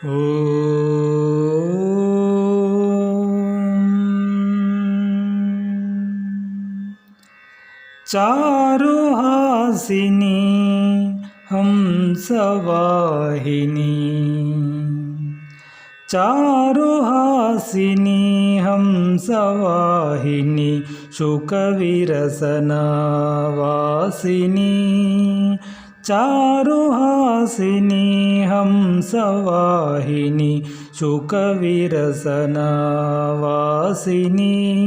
चारुहासिनी हंसवाहिनी, चारुहासिनी हंसवाहिनी, शुकविरसनावासिनी, चारुहासिनी हंसवाहिनी, शुकविरसनावासिनी,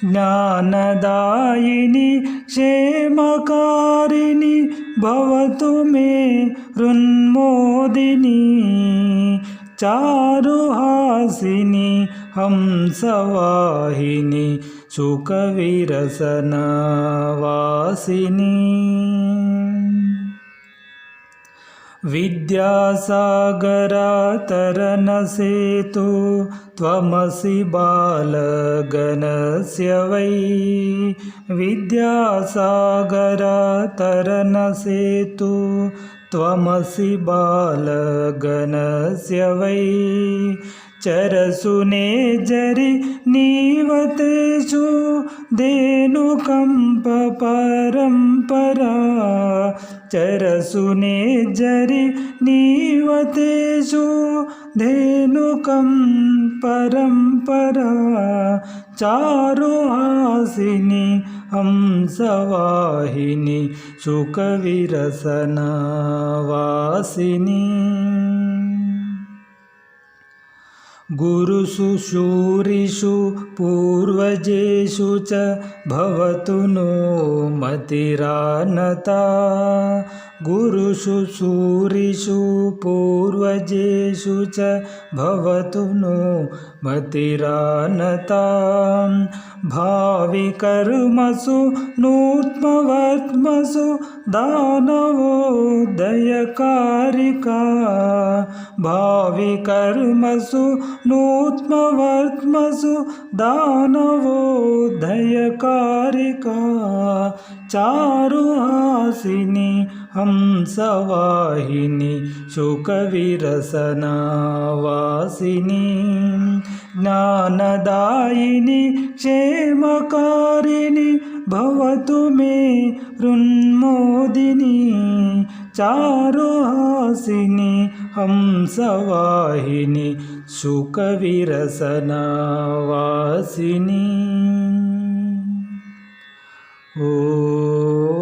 ज्ञानदायिनी क्षेमकारिणी भवतु मे हृन्मोदिनी, चारुहासिनी हंसवाहिनी, शुकविरसनावासिनी, विद्यासागरतरणसेतु त्वमसि बालगणस्य वै, विद्यासागरतरणसेतु त्वमसि बालगणस्य वै, चरसुने जरि नीवतेषु धेनुकम्पपरम्परा, चरसुने जरि नीवतेषु धेनुकम्परम्परा, चारुहासिनी हंसवाहिनी, शुकविरसनावासिनी, गुरुषु शूरिषु पूर्वजेषु च भवतु नो मतिरानता, गुरुषु शूरिषु पूर्वजेषु च भवतु नो मतिरानता, भाविकर्मसु नूत्मवर्त्मसु दानवोदयकारिका, भाविकर्मसु नूत्मवर्त्मसु दानवोदयकारिका, चारुहासिनी हंसवाहिनी, शुकविरसनावासिनी, ज्ञानदायिनी क्षेमकारिणी भवतु मे हृन्मोदिनी, चारुहासिनी हंसवाहिनी, शुकविरसनावासिनी।